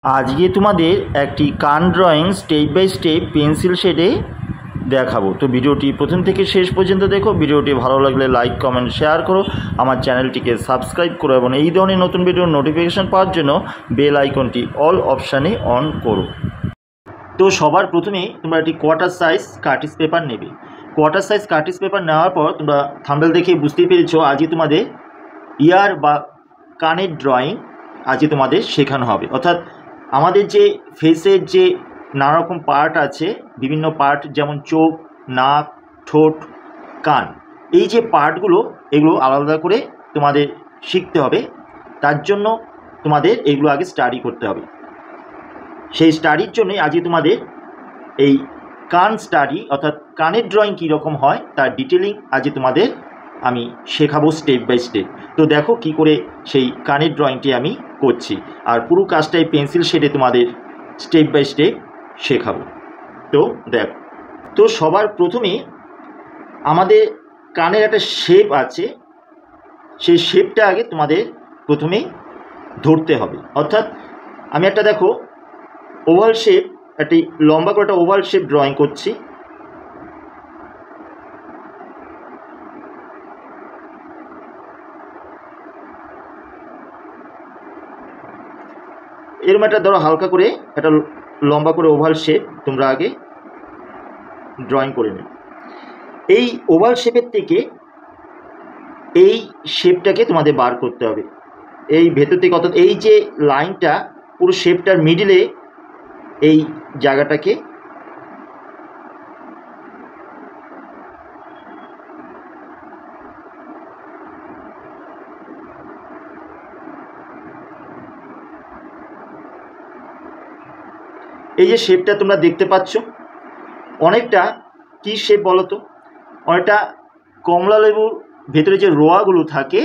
আজকে তোমাদের একটি কান drawing step by step pencil শেডে দেখাবো। তো ভিডিওটি প্রথম থেকে শেষ পর্যন্ত দেখো। ভিডিওটি ভালো লাগলে লাইক কমেন্ট শেয়ার করো, আমার চ্যানেলটিকে সাবস্ক্রাইব করো এবং এই ধরনের নতুন ভিডিওর নোটিফিকেশান পাওয়ার জন্য বেল আইকনটি অল অপশানে অন করো। তো সবার প্রথমে তোমরা একটি কোয়ার্টার সাইজ কার্টিজ পেপার নেবে। কোয়ার্টার সাইজ কার্টিজ পেপার নেওয়ার পর তোমরা থাম্বনেল দেখে বুঝতেই পেরেছো আজকে তোমাদের ইয়ার বা কানের ড্রয়িং আজকে তোমাদের শেখানো হবে। অর্থাৎ আমাদের যে ফেসের যে নানা রকম পার্ট আছে, বিভিন্ন পার্ট যেমন চোখ, নাক, ঠোঁট, কান, এই যে পার্টগুলো এগুলো আলাদা করে তোমাদের শিখতে হবে। তার জন্য তোমাদের এগুলো আগে স্টাডি করতে হবে। সেই স্টাডির জন্যই আজকে তোমাদের এই কান স্টাডি অর্থাৎ কানের ড্রয়িং কীরকম হয় তার ডিটেলিং আজকে তোমাদের আমি শেখাবো স্টেপ বাই স্টেপ। তো দেখো কি করে সেই কানের ড্রয়িংটি আমি করছি, আর পুরো কাজটাই পেন্সিল শেডে তোমাদের স্টেপ বাই স্টেপ শেখাবো। তো দেখো, তো সবার প্রথমে আমাদের কানের একটা শেপ আছে, সেই শেপটা আগে তোমাদের প্রথমে ধরতে হবে। অর্থাৎ আমি একটা দেখো ওভাল শেপ, একটি লম্বা করে একটা ওভাল শেপ ড্রয়িং করছি। এরকম একটা ধরো হালকা করে একটা লম্বা করে ওভাল শেপ তোমরা আগে ড্রয়িং করে নেবে। এই ওভাল শেপের থেকে এই শেপটাকে তোমাদের বার করতে হবে। এই ভেতর থেকে অর্থাৎ এই যে লাইনটা পুরো শেপটার মিডিলে এই জায়গাটাকে এই যে শেপটা তোমরা দেখতে পাচ্ছ অনেকটা কী শেপ বলো তো, অনেকটা কমলা লেবুর ভেতরে যে রোয়াগুলো থাকে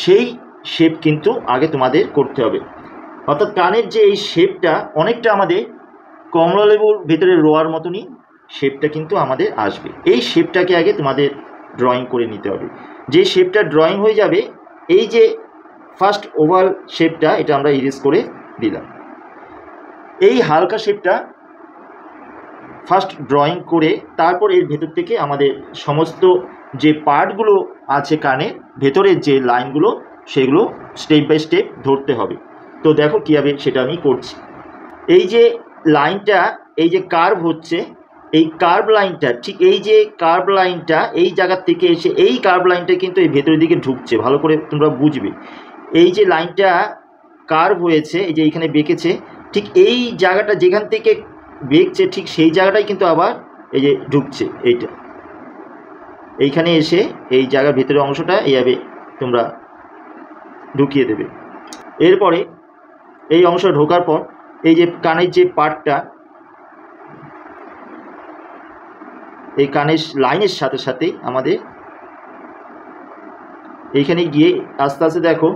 সেই শেপ কিন্তু আগে তোমাদের করতে হবে। অর্থাৎ কানের যে এই শেপটা অনেকটা আমাদের কমলা লেবুর ভেতরে রোয়ার মতনই শেপটা কিন্তু আমাদের আসবে। এই শেপটাকে আগে তোমাদের ড্রয়িং করে নিতে হবে। যে শেপটা ড্রয়িং হয়ে যাবে, এই যে ফার্স্ট ওভাল শেপটা এটা আমরা ইরেজ করে দিলাম। এই হালকা শেপটা ফার্স্ট ড্রয়িং করে তারপর এর ভেতর থেকে আমাদের সমস্ত যে পার্টগুলো আছে কানের ভেতরের যে লাইনগুলো সেগুলো স্টেপ বাই স্টেপ ধরতে হবে। তো দেখো কীভাবে সেটা আমি করছি। এই যে লাইনটা, এই যে কার্ভ হচ্ছে, এই কার্ভ লাইনটা ঠিক এই যে কার্ভ লাইনটা এই জায়গার থেকে এসে এই কার্ভ লাইনটা কিন্তু এই ভেতরের দিকে ঢুকছে। ভালো করে তোমরা বুঝবে, এই যে লাইনটা কার্ভ হয়েছে, এই যে এইখানে বেঁকেছে, ঠিক এই জায়গাটা যেখান থেকে বেঁকছে ঠিক সেই জায়গাটাই কিন্তু আবার এই যে ঢুকছে। এইখানে এসে এই জায়গার ভেতরের অংশটা এইভাবে তোমরা ঢুকিয়ে দেবে। এরপরে এই অংশ ঢোকার পর এই যে কানের যে পার্টটা, এই কানের লাইনের সাথে সাথে আমাদের এইখানে গিয়ে আস্তে আস্তে দেখো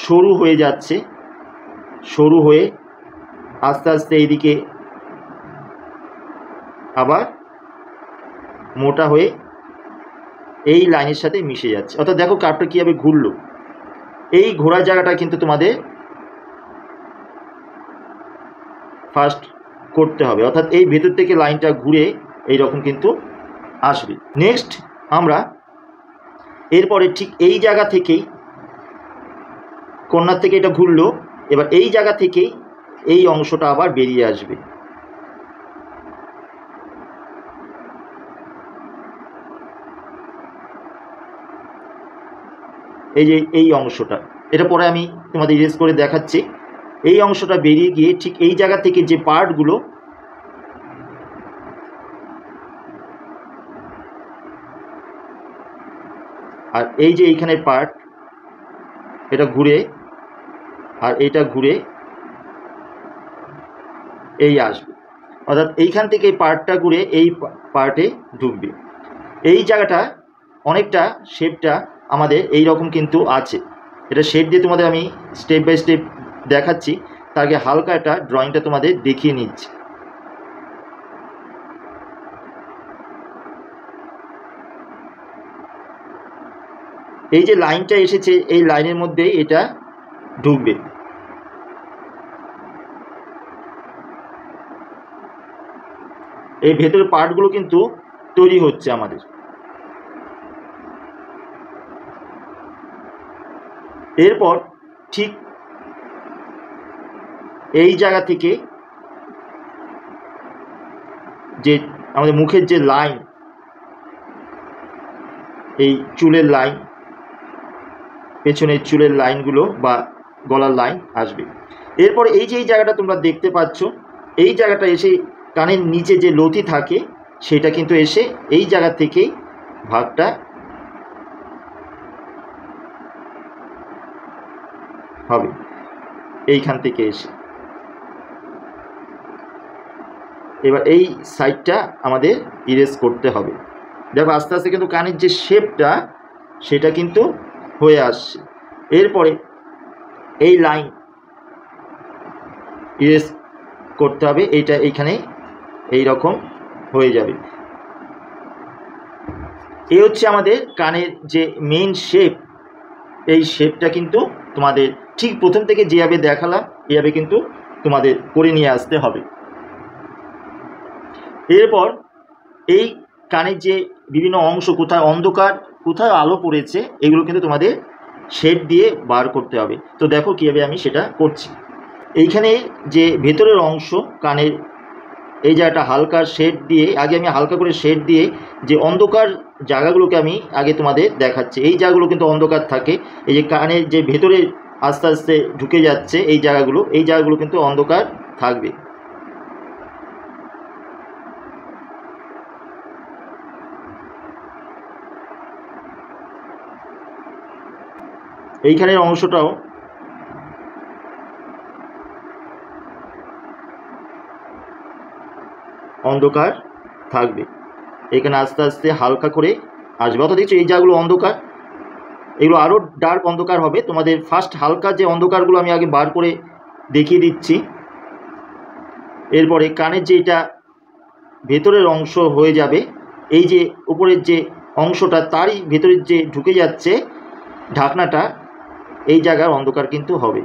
সরু হয়ে যাচ্ছে, সরু হয়ে আস্তে আস্তে এইদিকে আবার মোটা হয়ে এই লাইনের সাথে মিশে যাচ্ছে। অর্থাৎ দেখো কার্ভটা কীভাবে ঘুরলো। এই ঘোরার জায়গাটা কিন্তু তোমাদের ফার্স্ট করতে হবে। অর্থাৎ এই ভেতর থেকে লাইনটা ঘুরে এই রকম কিন্তু আসবে। নেক্সট আমরা এরপরে ঠিক এই জায়গা থেকেই কর্নার থেকে এটা ঘুরলো, এবার এই জায়গা থেকেই এই অংশটা আবার বেরিয়ে আসবে। এই যে এই অংশটা, এটা পরে আমি তোমাদের ইরেজ করে দেখাচ্ছি। এই অংশটা বেরিয়ে গিয়ে ঠিক এই জায়গা থেকে যে পার্টগুলো আর এই যে এইখানের পার্ট এটা ঘুরে আর এইটা ঘুরে এই আসবে। অর্থাৎ এইখান থেকে এই পার্টটা ঘুরে এই পার্টে ঢুকবে। এই জায়গাটা অনেকটা শেপটা আমাদের এই রকম কিন্তু আছে। এটা শেড দিয়ে তোমাদের আমি স্টেপ বাই স্টেপ দেখাচ্ছি, তার আগে হালকা একটা ড্রয়িংটা তোমাদের দেখিয়ে নিচ্ছি। এই যে লাইনটা এসেছে এই লাইনের মধ্যেই এটা ঢুকবে। এই ভেতরের পার্টগুলো কিন্তু তৈরি হচ্ছে আমাদের। এরপর ঠিক এই জায়গা থেকে যে আমাদের মুখের যে লাইন, এই চুলের লাইন, পেছনের চুলের লাইনগুলো বা গলার লাইন আসবে। এরপর এই যে এই জায়গাটা তোমরা দেখতে পাচ্ছ, এই জায়গাটা এসে কানের নিচে যে লতি থাকে সেটা কিন্তু এসে এই জায়গা থেকেই ভাগটা হবে, এইখান থেকে এসে। এবার এই সাইডটা আমাদের ইরেজ করতে হবে। দেখো আস্তে আস্তে কিন্তু কানের যে শেপটা সেটা কিন্তু হয়ে আসছে। এরপরে এই লাইন ইরেজ করতে হবে, এইটা এইখানে এই রকম হয়ে যাবে। এই হচ্ছে আমাদের কানের যে মেইন শেপ। এই শেপটা কিন্তু তোমাদের ঠিক প্রথম থেকে যেভাবে দেখালাম এইভাবে কিন্তু তোমাদের করে নিয়ে আসতে হবে। এরপর এই কানের যে বিভিন্ন অংশ, কোথায় অন্ধকার কোথায় আলো পড়েছে, এগুলো কিন্তু তোমাদের শেড দিয়ে বার করতে হবে। তো দেখো কীভাবে আমি সেটা করছি। এইখানে যে ভেতরের অংশ কানের এই জায়গাটা হালকা শেড দিয়ে, আগে আমি হালকা করে শেড দিয়ে যে অন্ধকার জায়গাগুলোকে আমি আগে তোমাদের দেখাচ্ছি। এই জায়গাগুলো কিন্তু অন্ধকার থাকে, এই যে কানের যে ভেতরে আস্তে আস্তে ঢুকে যাচ্ছে এই জায়গাগুলো কিন্তু অন্ধকার থাকবে। এইখানের অংশটাও অন্ধকার থাকবে, এখানে আস্তে আস্তে হালকা করে আসবে। অত দেখছো এই জায়গাগুলো অন্ধকার, এগুলো আরও ডার্ক অন্ধকার হবে। তোমাদের ফার্স্ট হালকা যে অন্ধকারগুলো আমি আগে বার করে দেখিয়ে দিচ্ছি। এরপরে কানের যে এটা ভেতরের অংশ হয়ে যাবে, এই যে উপরের যে অংশটা তারই ভেতরের যে ঢুকে যাচ্ছে ঢাকনাটা, এই জায়গার অন্ধকার কিন্তু হবে।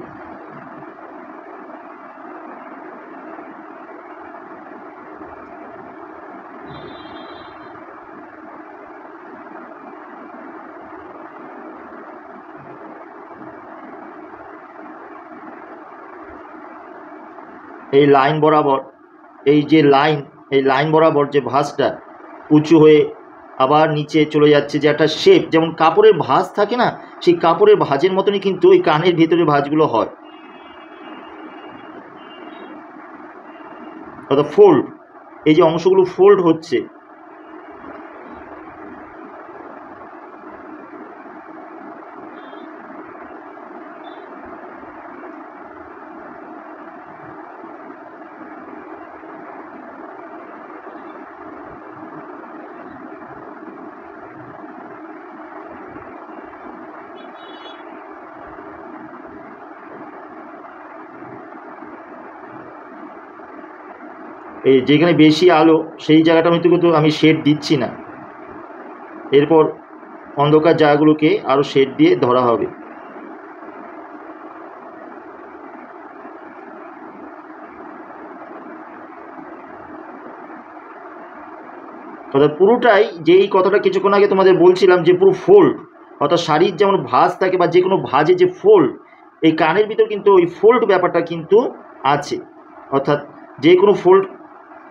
এই লাইন বরাবর, এই যে লাইন, এই লাইন বরাবর যে ভাঁজটা উঁচু হয়ে আবার নিচে চলে যাচ্ছে, যে একটা শেপ, যেমন কাপড়ের ভাঁজ থাকে না, সেই কাপড়ের ভাঁজের মতনই কিন্তু ওই কানের ভেতরে ভাঁজগুলো হয়। অর্থাৎ ফোল্ড, এই যে অংশগুলো ফোল্ড হচ্ছে, এই যেখানে বেশি আলো সেই জায়গাটা কিন্তু আমি শেড দিচ্ছি না। এরপর অন্ধকার জায়গাগুলোকে আরও শেড দিয়ে ধরা হবে। অর্থাৎ পুরোটাই, যেই কথাটা কিছুক্ষণ আগে তোমাদের বলছিলাম যে পুরো ফোল্ড, অর্থাৎ শাড়ির যেমন ভাঁজ থাকে বা যে কোনো ভাঁজে যে ফোল্ড, এই কানের ভিতর কিন্তু ওই ফোল্ড ব্যাপারটা কিন্তু আছে। অর্থাৎ যে কোনো ফোল্ড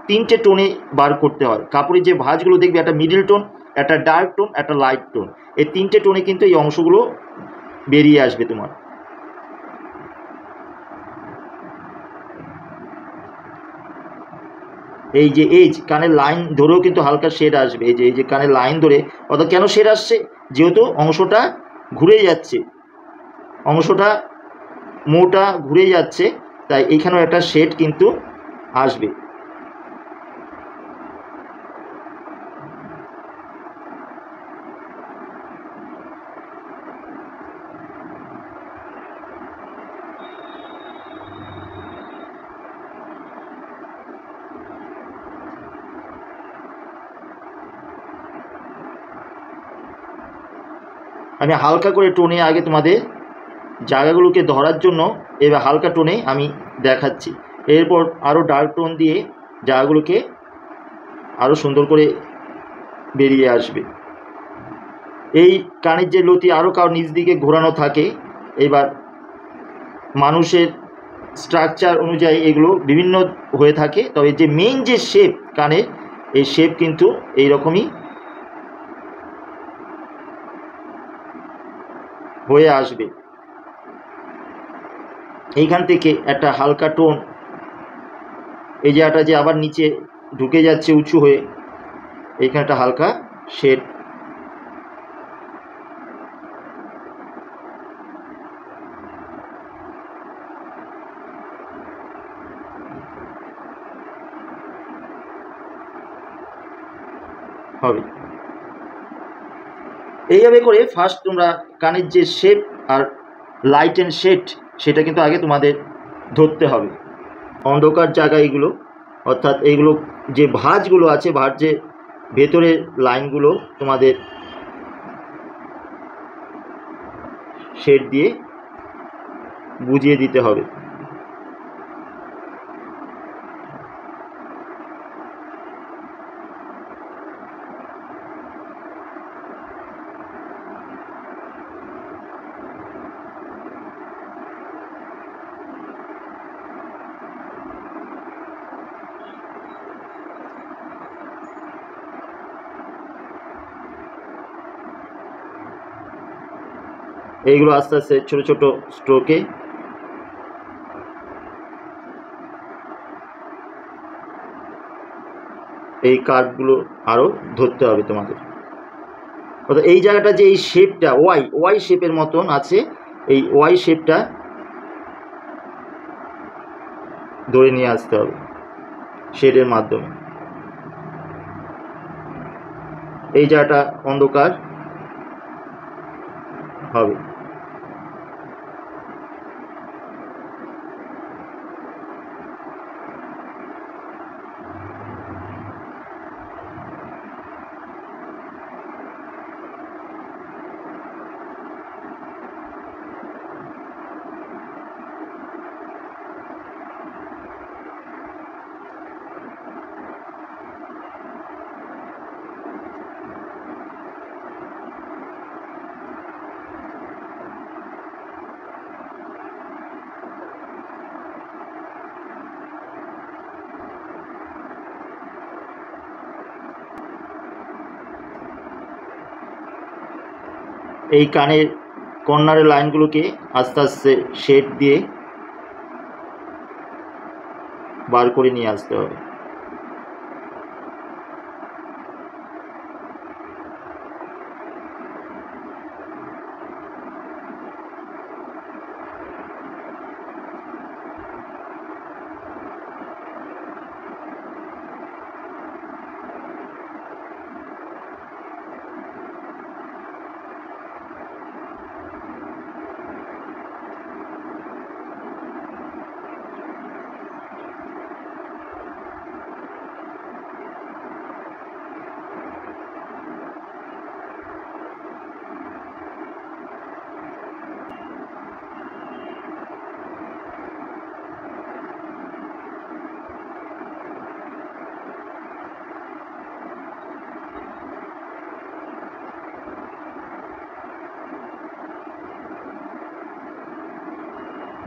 3টে টোনে বার করতে হয়। কাপড়ের যে ভাঁজগুলো দেখবে, একটা মিডল টোন, একটা ডার্ক টোন, একটা লাইট টোন, এই 3টে টোনে কিন্তু এই অংশগুলো বেরিয়ে আসবে তোমার। এই যে এজ কানের লাইন ধরেও কিন্তু হালকা শেড আসবে। এই যে কানের লাইন ধরে, অর্থাৎ কেন শেড আসছে, যেহেতু অংশটা ঘুরে যাচ্ছে, অংশটা মোটা ঘুরে যাচ্ছে, তাই এইখানেও একটা শেড কিন্তু আসবে। আমি হালকা করে টোনে আগে তোমাদের জায়গাগুলোকে ধরার জন্য এবার হালকা টোনে আমি দেখাচ্ছি। এরপর আরও ডার্ক টোন দিয়ে জায়গাগুলোকে আরও সুন্দর করে বেরিয়ে আসবে। এই কানের যে লতি আরও কারো নিচ দিকে ঘোরানো থাকে। এবার মানুষের স্ট্রাকচার অনুযায়ী এগুলো বিভিন্ন হয়ে থাকে, তবে যে মেইন যে শেপ কানের, এই শেপ কিন্তু এইরকমই হয়ে আসবে। এইখান থেকে একটা হালকা টোন, এই জায়গাটা যে আবার নিচে ঢুকে যাচ্ছে উঁচু হয়ে, এইখানে একটা হালকা শেড হবে। এইভাবে করে ফার্স্ট তোমরা কানের যে শেপ আর লাইট অ্যান্ড শেড সেটা কিন্তু আগে তোমাদের ধরতে হবে। অন্ধকার জায়গা এইগুলো, অর্থাৎ এইগুলো যে ভাঁজগুলো আছে, ভাঁজ যে ভেতরের লাইনগুলো তোমাদের শেড দিয়ে বুঝিয়ে দিতে হবে। এইগুলো আস্তে আস্তে ছোট ছোট স্ট্রোকে এই কার্ভগুলো আরও ধরতে হবে তোমাদের। অর্থাৎ এই জায়গাটা যে এই শেপটা ওয়াই শেপের মতন আছে, এই ওয়াই শেপটা ধরে নিয়ে আসতে হবে শেডের মাধ্যমে। এই জায়গাটা অন্ধকার হবে। এই কানের কর্নারের লাইনগুলোকে আস্তে আস্তে শেড দিয়ে বার করে নিয়ে আসতে হবে।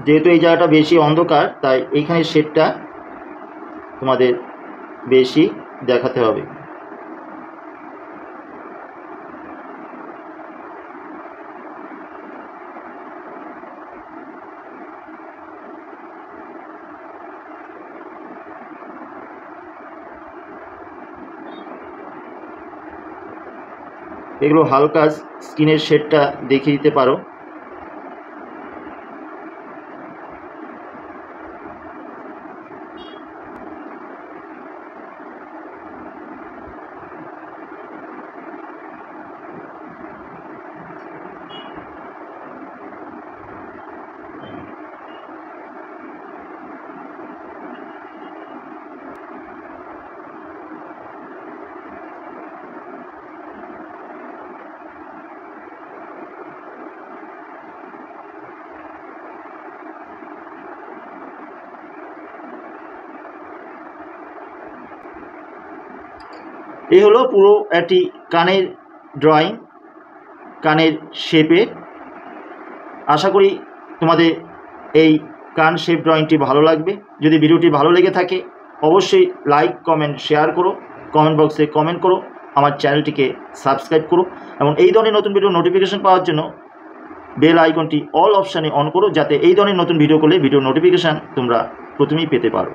যেহেতু এই জায়গাটা বেশি অন্ধকার, তাই এইখানে শেডটা তোমাদের বেশি দেখাতে হবে। এগুলো হালকা স্কিনের শেডটা দেখিয়ে দিতে পারো। এই হলো পুরো একটি কানের ড্রয়িং, কানের শেপের। আশা করি তোমাদের এই কান শেপ ড্রয়িংটি ভালো লাগবে। যদি ভিডিওটি ভালো লেগে থাকে অবশ্যই লাইক কমেন্ট শেয়ার করো, কমেন্ট বক্সে কমেন্ট করো, আমার চ্যানেলটিকে সাবস্ক্রাইব করো এবং এই ধরনের নতুন ভিডিও নোটিফিকেশন পাওয়ার জন্য বেল আইকনটি অল অপশানে অন করো, যাতে এই ধরনের নতুন ভিডিও করলে ভিডিও নোটিফিকেশান তোমরা প্রথমেই পেতে পারো।